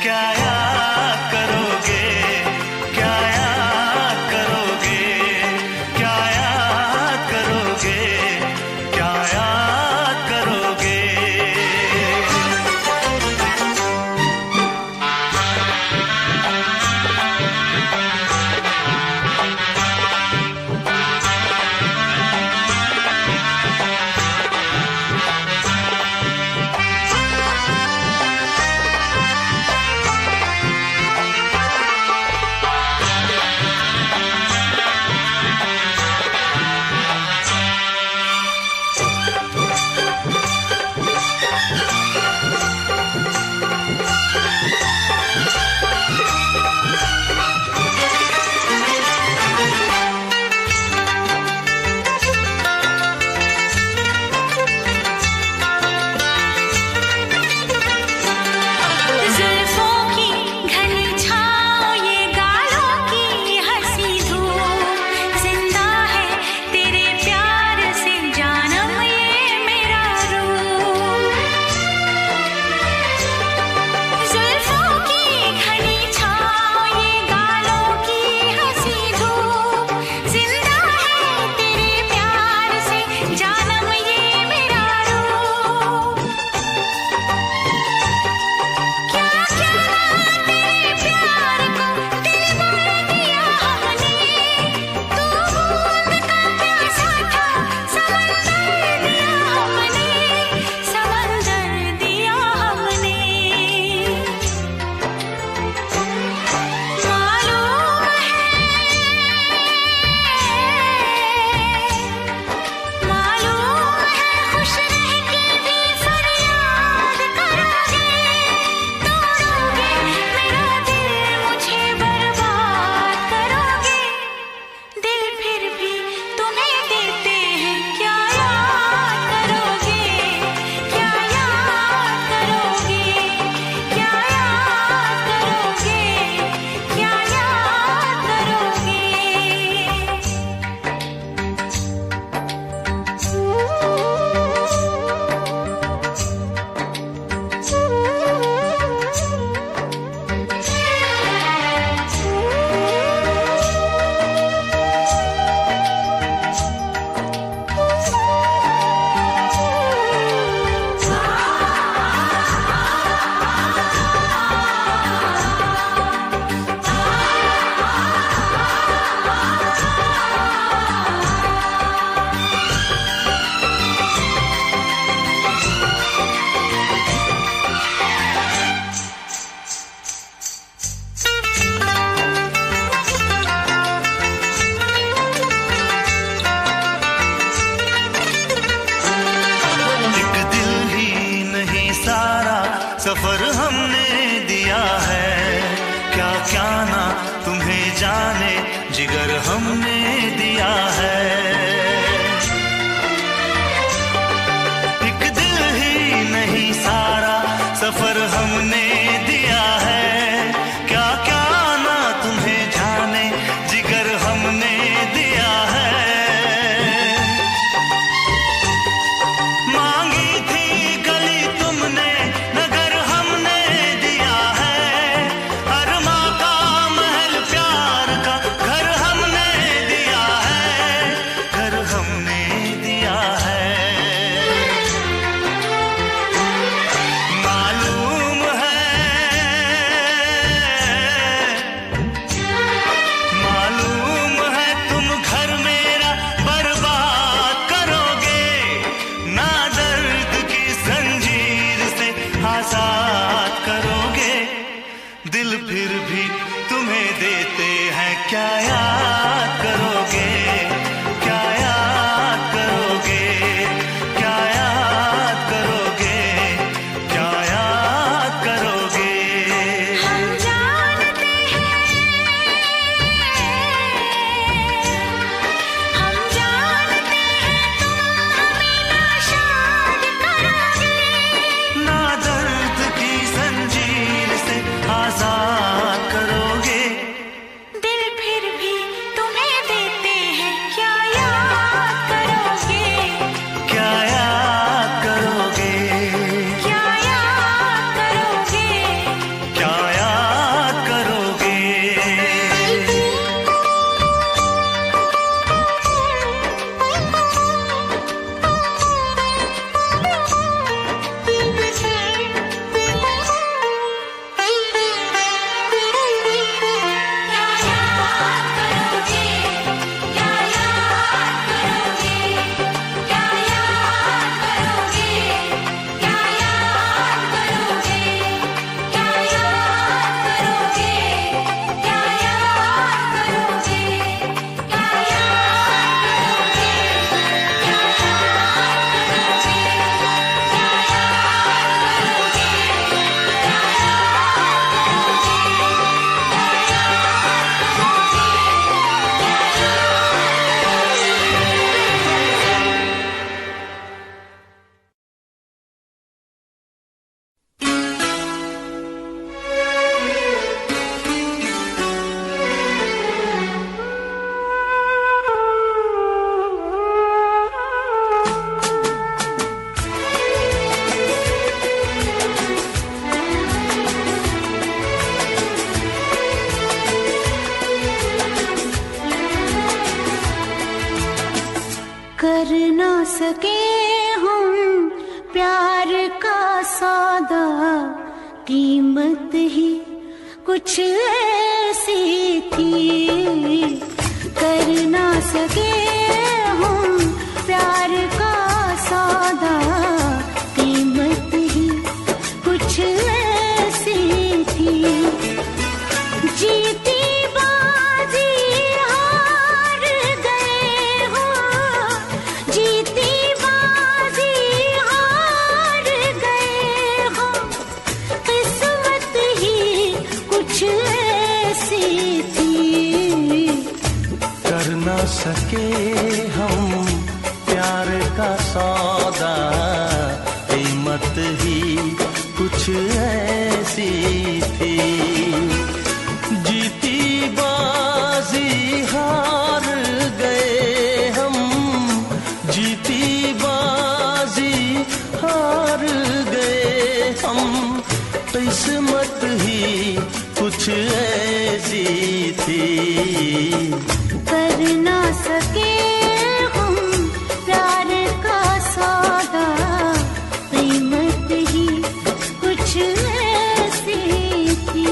क्या याद करोगे, क्या याद करोगे, क्या याद करोगे, क्या याद करोगे। सफर हमने दिया है, क्या क्या ना तुम्हें जाने जिगर हमने दिया है। एक दिल ही नहीं सारा सफर हमने दिया है, क्या क्या ना तुम्हें जाने जिगर हमने दिया है। मांगी थी गली तुमने नगर हमने दिया है, हर माँ का महल प्यार का घर हमने दिया है, घर हमने दिया है। मालूम है तुम घर मेरा बर्बाद करोगे, ना दर्द की जंजीर से आजाद करोगे। दिल फिर भी तुम्हें देते हैं, क्या याद करोगे, क्या याद करोगे, क्या याद करोगे, क्या याद करोगे। हम जानते हैं तुम हमें नाशाद करोगे, ना दर्द की जंजीर से आजाद करोगे। दिल फिर भी तुम्हें देते हैं, सके हम प्यार का सौदा, कीमत ही कुछ ऐसी थी। कर ना सके हम प्यार का सौदा, कीमत ही कुछ ऐसी थी। जीती बाजी हार गए हो, जीती बाजी हार गए हो, किस्मत ही कुछ ऐसी थी। कर ना सके हम प्यार का सौदा, कीमत ही कुछ ऐसी थी। जीती बाजी हार गए हम, जीती बाजी हार गए हम, किस्मत ही कुछ ऐसी थी। कर ना सके हम प्यार का सौदा, कीमत ही कुछ ऐसी थी।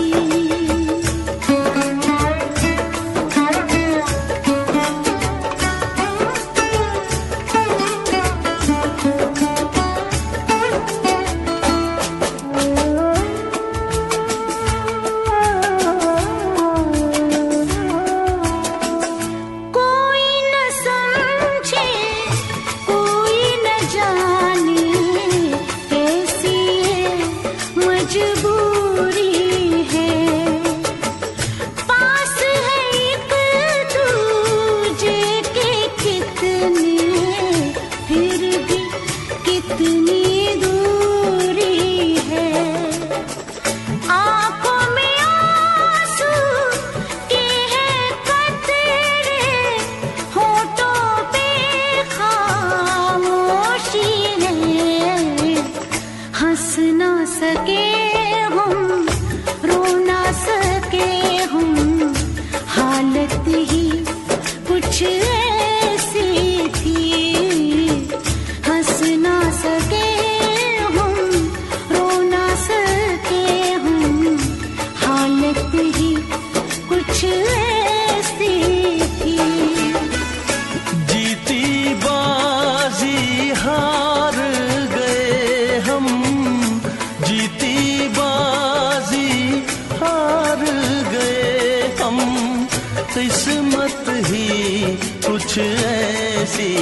किस्मत ही कुछ ऐसी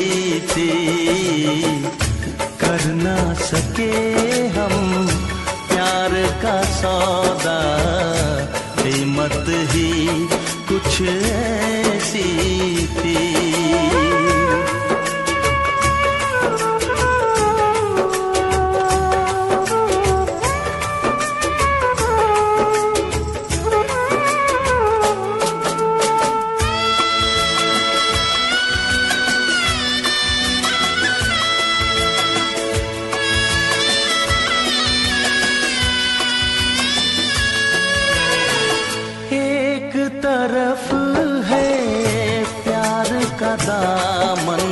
थी। कर ना सके हम प्यार का सौदा, कीमत ही कुछ ऐसी थी। तरफ है प्यार का दामन,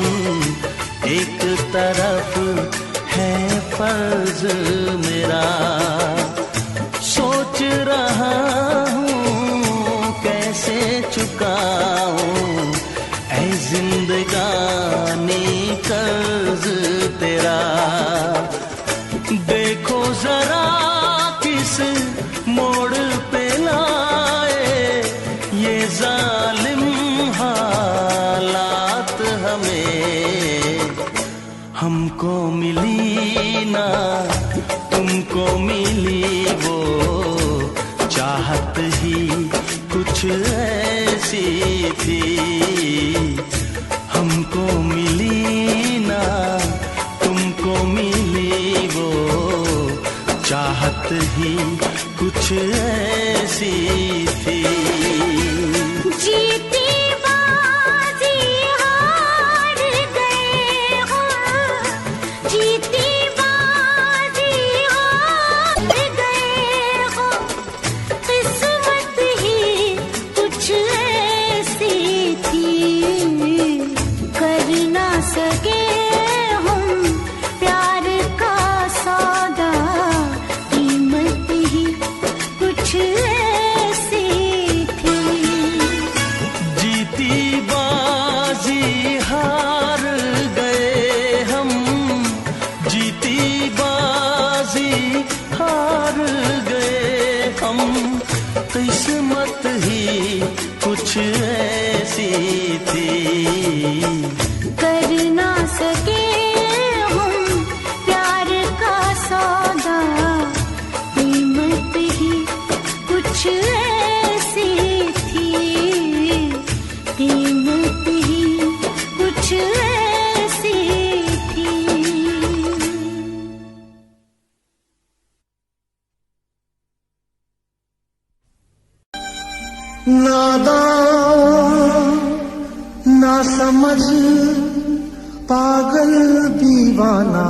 एक तरफ है फर्ज मेरा। सोच रहा हूँ कैसे चुकाऊं ऐ जिंदगानी कर्ज तेरा। देखो जरा किस मोड़ पे लाए ये जालिम हालात हमें। हमको मिली ना तुमको मिली वो चाहत ही कुछ ऐसी थी। हमको मिली ना तुमको मिली वो चाहत ही कुछ ऐसी थी। जीती बाजी हार गए हो, जीती बाजी हार गए हो, किस्मत ही कुछ ऐसी थी। कर ना सके हम किस्मत ही कुछ ऐसी थी, कर ना सके हम प्यार का सौदा, कीमत ही कुछ ऐसी थी, कीमत ही कुछ ऐसी थी। नादान ना समझ पागल दीवाना,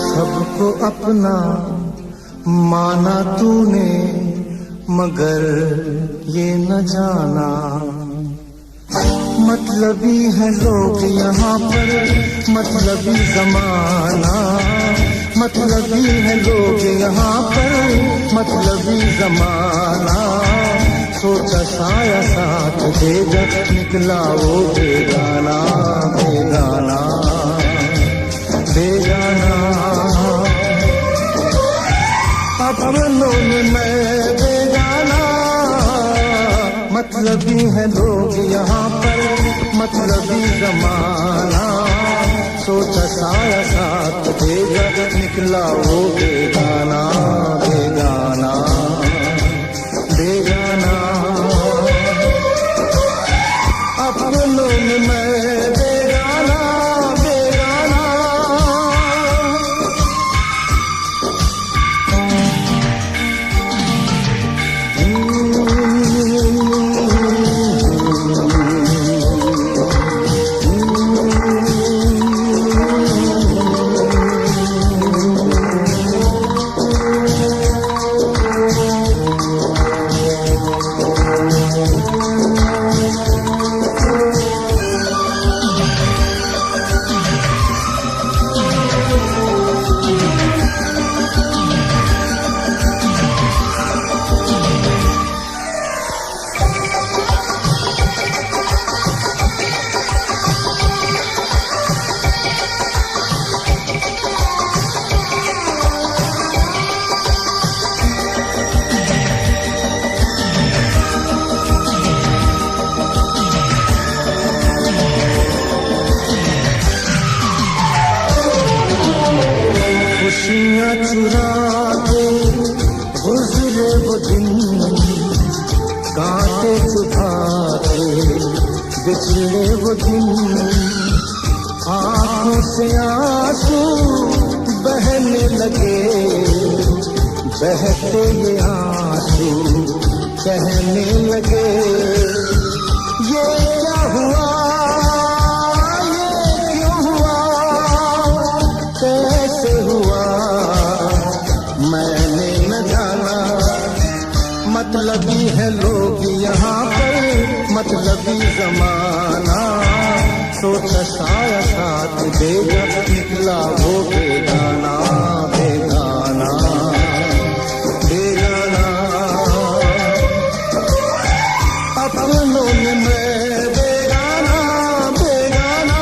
सबको अपना माना तूने मगर ये न जाना, मतलबी है लोग यहाँ पर, मतलबी जमाना, मतलबी है लोग यहाँ पर, मतलबी जमाना, सोचा साया साथ देगा, निकला वो बेगाना, बेगाना, बेगाना, अपनों में मैं बेगाना, मतलबी है लोग यहाँ पर, मतलबी जमाना, सोचा साया साथ देगा, निकला वो बेगाना, बेगाना, बेगाना, अपनों में मैं बेगाना, बेगाना। खुशियाँ चुरा के गुजरे वो दिन, कांटे चुभा के बिछड़े वो दिन, आँखों से आंसू बहने लगे, बहते ये आंसू कहने लगे, ये क्या हुआ, ये क्यों हुआ, कैसे हुआ, मैंने न जाना, मतलबी है लोग यहाँ पर, मतलबी जमाना, सोचा साया साथ देगा, निकला वो बेगाना, बेगाना, बेगाना, अपनों में मैं बेगाना, बेगाना।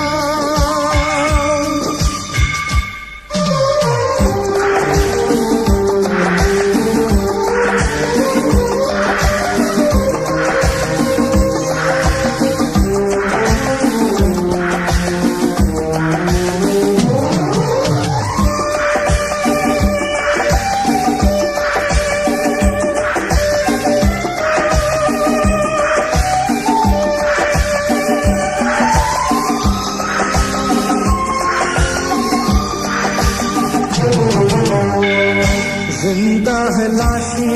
जिंदा है लाशी,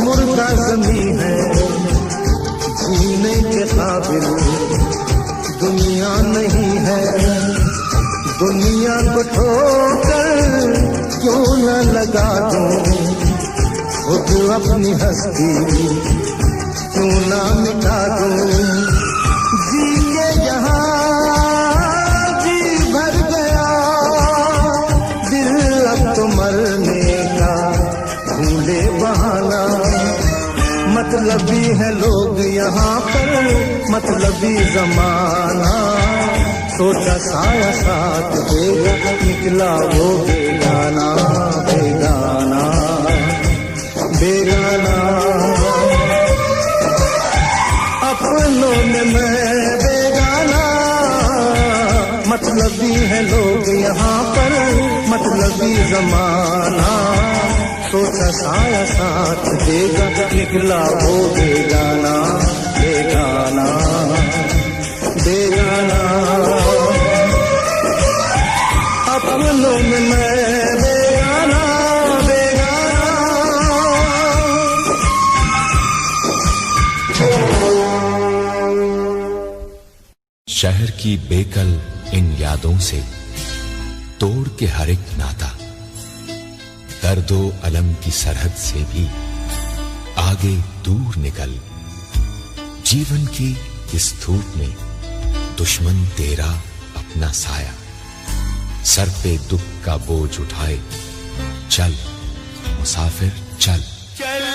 मुर्दा ज़मीं है, जीने के काबिल दुनिया नहीं है, दुनिया को ठोकर क्यों न लगा दूं, खुद अपनी हस्ती क्यों ना मिटा दूं, जी के यहाँ जी भर गया, दिल अब तो मरने का भूले बहाना, मतलबी है लोग यहाँ पर, मतलबी जमाना, सोचा साया साथ देगा, निकला वो बेगाना बेगाना बेगाना। अपनों में मैं बेगाना, मतलबी है लोग यहाँ पर, मतलबी जमाना। सोचा साया साथ देगा, निकला वो बेगाना बेगाना बेगाना। अपनों में मैं बेगाना बेगाना। शहर की बेकल इन यादों से तोड़ के हर एक नाता, दर्दो अलम की सरहद से भी आगे दूर निकल। जीवन की इस धूप में दुश्मन तेरा अपना साया, सर पे दुख का बोझ उठाए। चल मुसाफिर चल, चल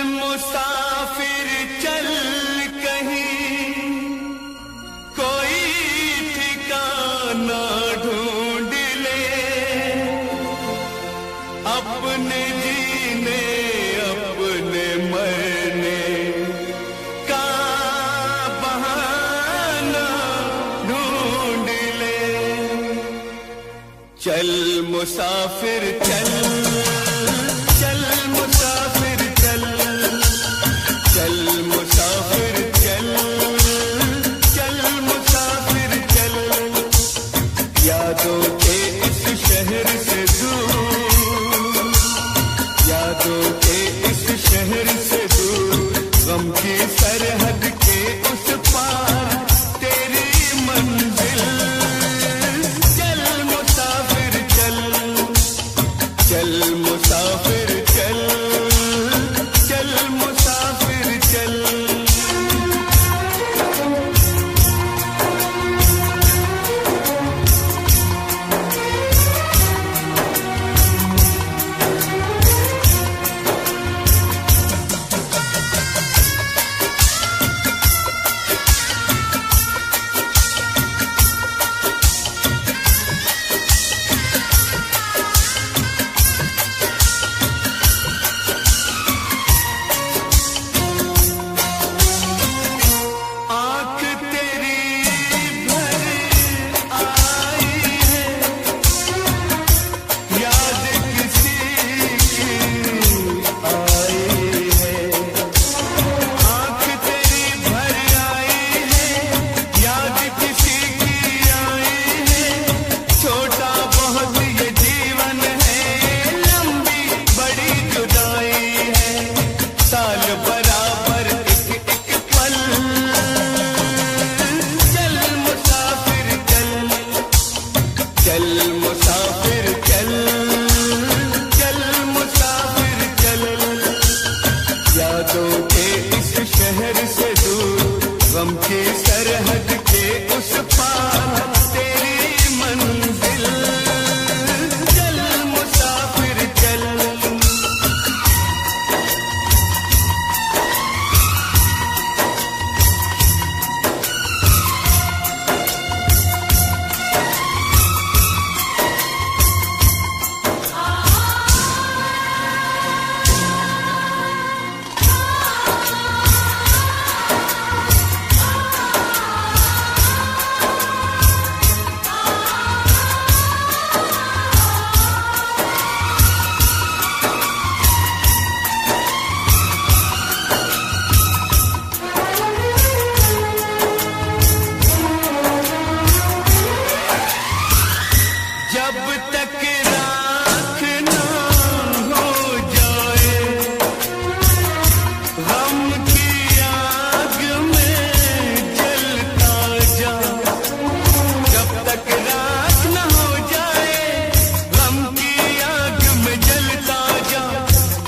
मुसाफिर चल, कहीं कोई ठिकाना ढूंढ ले। अपने जीने अपने मरने का बहाना ढूंढ ले। चल मुसाफिर चल, चल मुसाफिर चल, चल मुसाफिर चल, चल मुसाफिर चल। यादों के इस शहर से दूर, यादों के इस शहर से दूर, गम की सरहद के उस पार तेरी मंजिल। चल मुसाफिर चल, चल मुसाफिर चल, चल मुसाफिर चल। आँख तेरी भर आई है, याद किसी की आई है। आँख तेरी भर आई है, याद किसी की आई है। छोटा बहुत ये जीवन है, लंबी बड़ी जुदाई है। साल बराबर एक एक पल। चल मुसाफिर चल, चल मुसाफिर चल, चल मुसाफिर चल। यादों के इस शहर से दूर, गम की सरहद के उस पार तेरी मंजिल। चल मुसाफिर चल। जब तक राख ना हो जाए, गम की आग में जलता जा। जब तक राख ना हो जाए, गम की आग में जलता जा।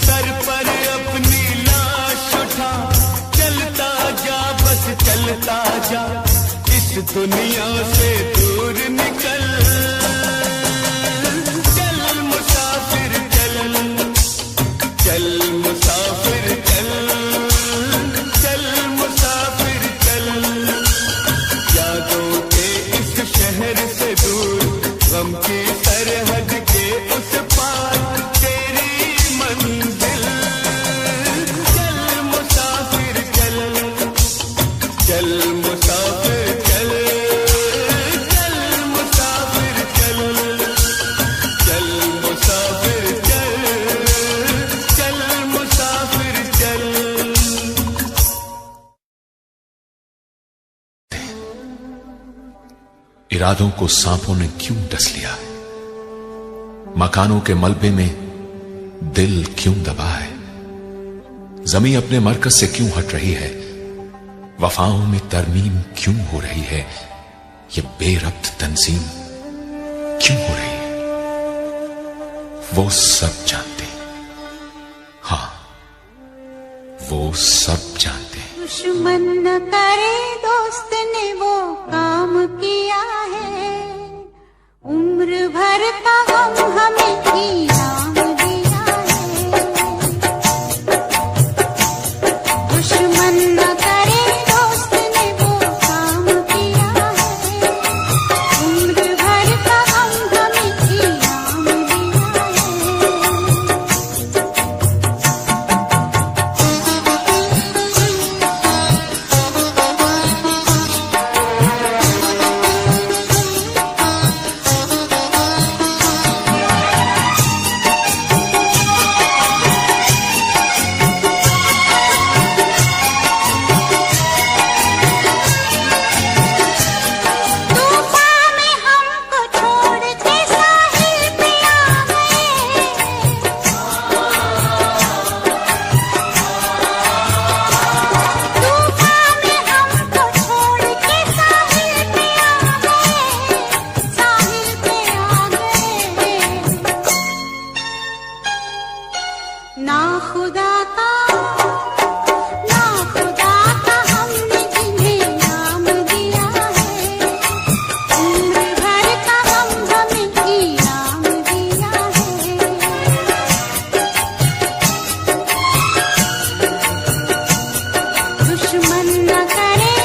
सर पर अपनी लाश उठा, चलता जा बस चलता जा। इस दुनिया से दूर निकल। चल मुसाफिर चल, चल मुसाफिर चल, चल मुसाफिर चल। यादों के इस शहर इरादों को सांपों ने क्यों डस लिया है? मकानों के मलबे में दिल क्यों दबा है? जमीन अपने मरकज से क्यों हट रही है? वफाओं में तरमीम क्यों हो रही है? ये बेरब्त तंजीम क्यों हो रही है? वो सब जानते हैं, हां, वो सब जानते हैं। दुश्मन न करे दोस्त ने वो काम किया है, उम्र भर का गम हमें इनाम दिया है। दुश्मन न करे दोस्त ने वो काम किया है, उम्र भर का गम हमें इनाम दिया है। तूफान में हमको छोड़ के साहिल पे आ गए, तूफान में हमको छोड़ के साहिल पे आ गए, साहिल पे आ गए। ना खुदा का हमने जिन्हें नाम दिया है, उम्र भर का गम हमें इनाम दिया है। दुश्मन न करे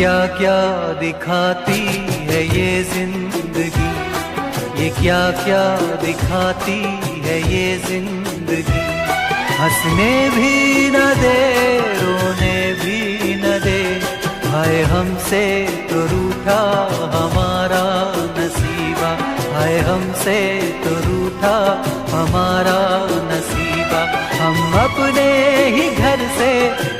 क्या क्या दिखाती है ये जिंदगी, ये क्या क्या दिखाती है ये जिंदगी। हंसने भी न दे, रोने भी न दे, हाय हमसे तो रूठा हमारा नसीबा, हाय हमसे तो रूठा हमारा नसीबा। हम अपने ही घर से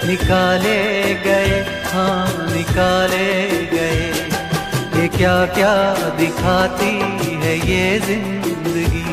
निकाले गए, हाँ निकाले गए। ये क्या क्या दिखाती है ये जिंदगी।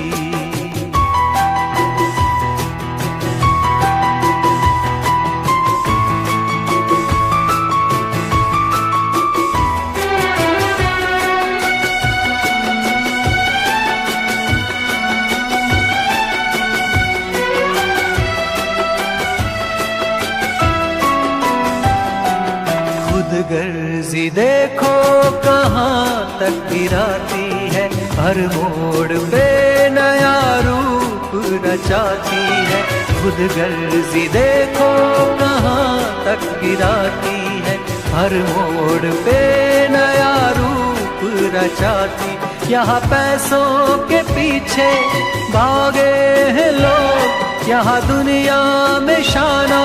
गर्जी देखो कहाँ तक गिराती है, हर मोड़ पे नया रूप रचाती है। खुद गर्जी देखो कहाँ तक गिराती है, हर मोड़ पे नया रूप रचाती। यहाँ पैसों के पीछे भागे हैं लोग, यहाँ दुनिया में शाना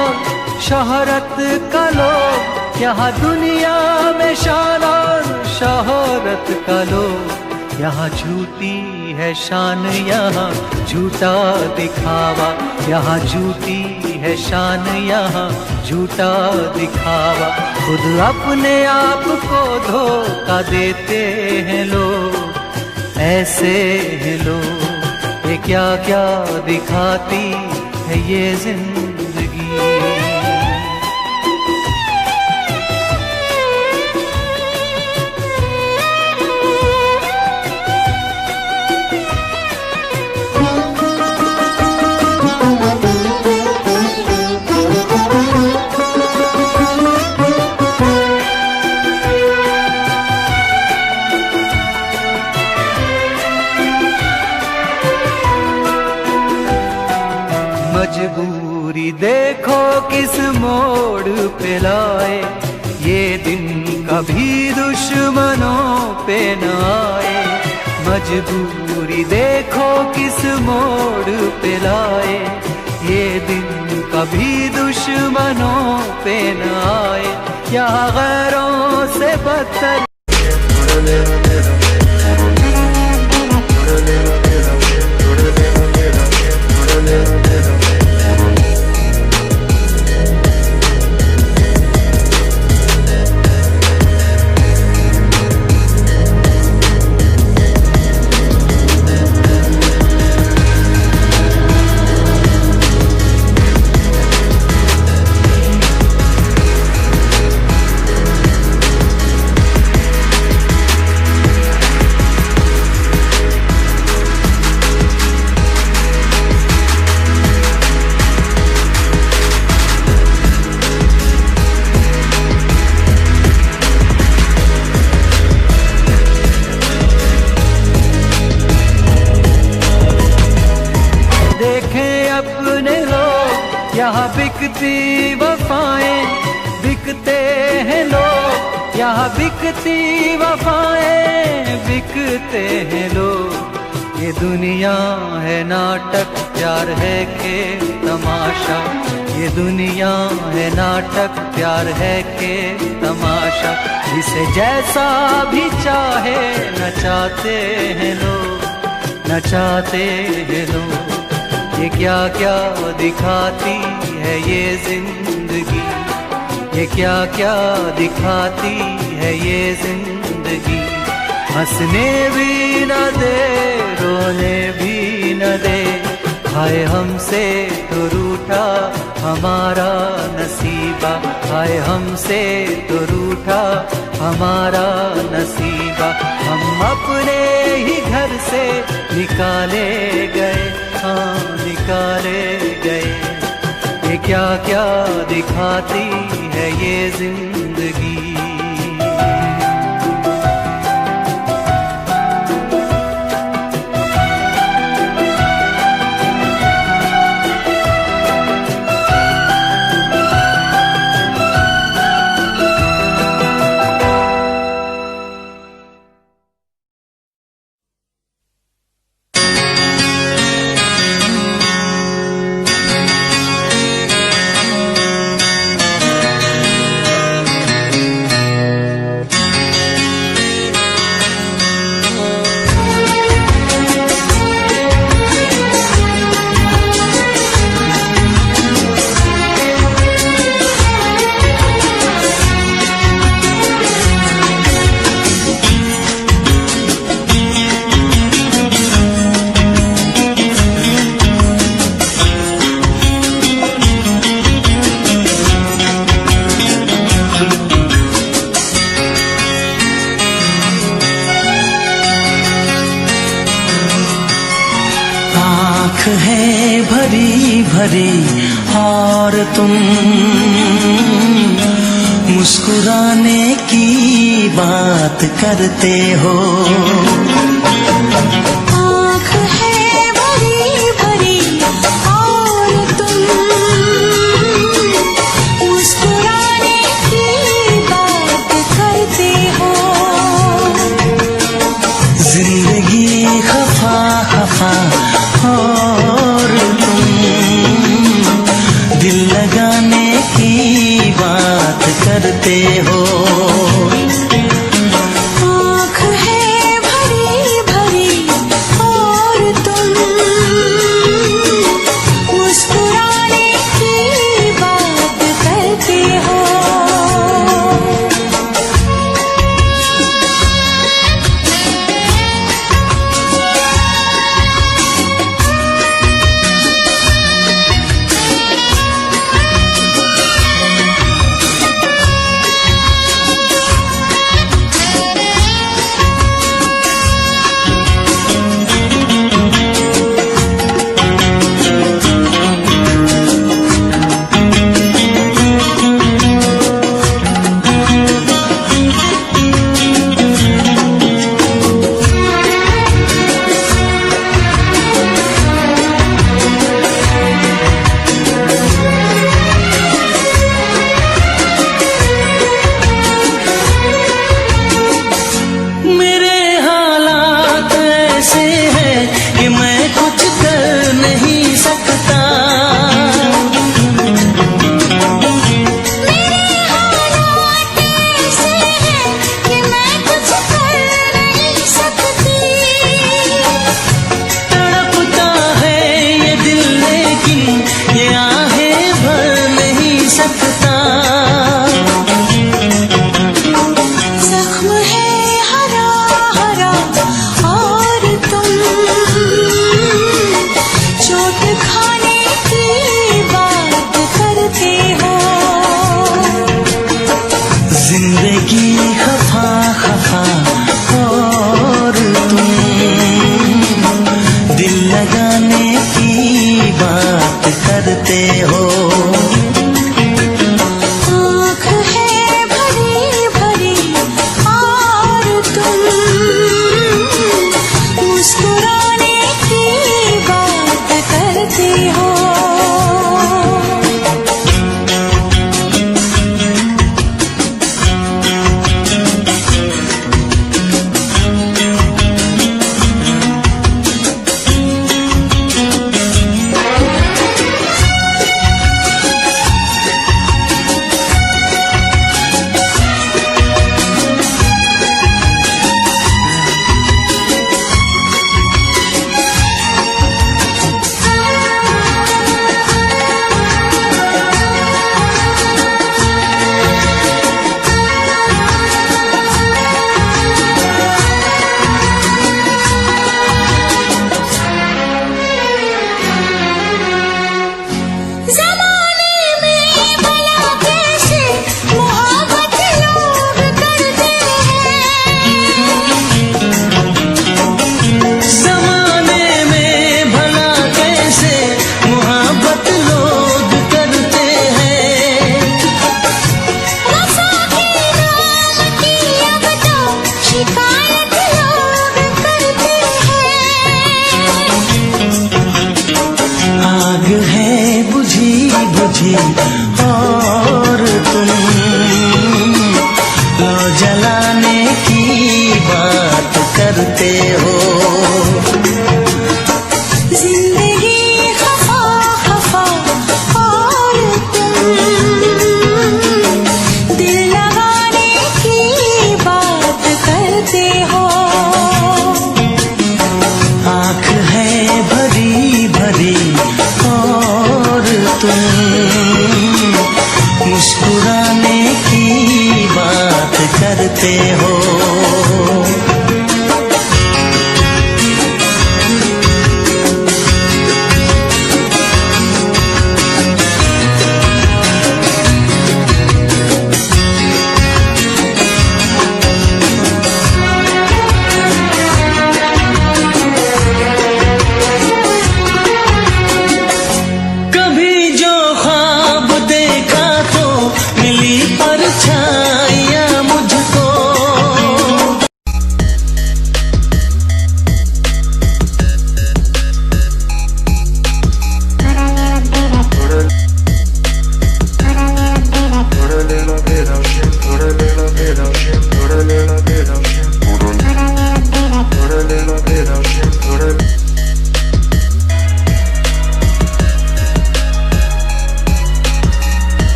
शोहरत का लोग, यहाँ दुनिया में शान और शोहरत का लोग। यहाँ झूठी है शान, यहाँ झूठा दिखावा, यहाँ झूठी है शान, यहाँ झूठा दिखावा। खुद अपने आप को धोखा देते हैं लोग, ऐसे हैं लोग। ये क्या क्या दिखाती है ये जिंदगी। मजबूरी देखो किस मोड़ पे लाए, ये दिन कभी दुश्मनों पे न आए। मजबूरी देखो किस मोड़ पे लाए, ये दिन कभी दुश्मनों पे न आए। यहाँ गैरों से बदतर यहाँ बिकती वफाएं, बिकते हैं लोग। यहाँ बिकती वफाएं, बिकते हैं लोग। ये दुनिया है नाटक, प्यार है खेल तमाशा। ये दुनिया है नाटक, प्यार है खेल तमाशा। जिसे जैसा भी चाहे नचाते हैं लोग, नचाते हैं लोग। ये क्या क्या दिखाती है ये जिंदगी, ये क्या क्या दिखाती है ये जिंदगी। हंसने भी न दे, रोने भी न दे, हाय हमसे तो रूठा हमारा नसीबा। हाय हमसे तो रूठा हमारा नसीबा। हम अपने ही घर से निकाले गए, हाँ निकाले गए। ये क्या क्या दिखाती है ये जिंदगी। आँख है भरी भरी और तुम मुस्कुराने की बात करते हो। आँख है भरी भरी और तुम मुस्कुराने की बात करते हो। जिंदगी खफा खफा और तुम दिल लगाने की बात करते हो। आँख है भरी भरी और तुम मुस्कुराने की बात करते हो। और तुम लो जलाने की बात करते हो। जिंदगी खफा खफा और तुम दिल लगाने की बात करते हो। आँख है भरी भरी और तुम मुस्कुराने की बात करते हो।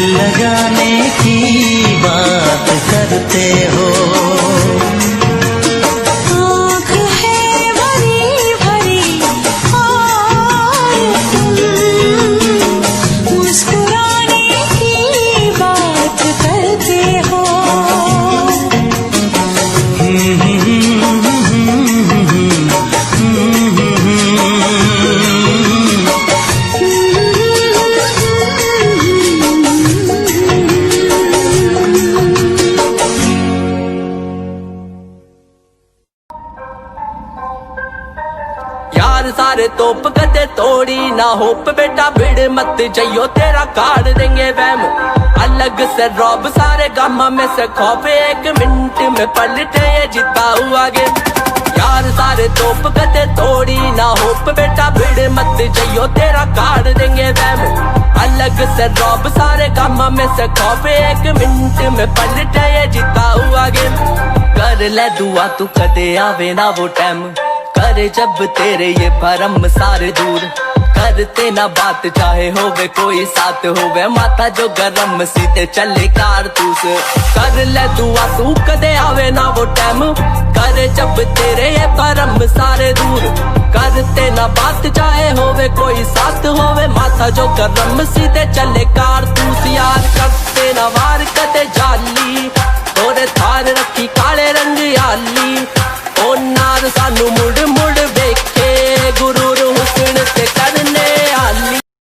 लगाने की बात करते हो। आँख है भरी भरी और तुम मुस्कुराने की बात करते हो। यार सारे तोप कदे तोड़ी ना होप बेटा भिड़ मत जइयो तेरा काट देंगे वहम। अलग से रौब सारे गम में से खौफ एक मिनट में पलटे ये जीता हुआ गेम। यार सारे तोप कदे तोड़ी ना होप बेटा भिड़ मत जइयो तेरा काट देंगे वहम। अलग से रौब सारे गम में से खौफ एक मिनट में पलटे ये जीता हुआ गेम। कर ले दुआ तू कदे आवे ना वो टाइम करे जब तेरे ये भरम सारे दूर। करते ना बात चाहे होवे कोई साथ होवे माथा जो गरम सीधे चले कारतूस। कर ले दुआ तू कदे आवे ना वो टाइम करे जब तेरे ये भरम सारे दूर। करते ना बात चाहे होवे कोई साथ होवे माथा जो गरम सीधे चले कारतूस। यार करते ना वार कदे जाली तोरे थार रखी काले रंग आली।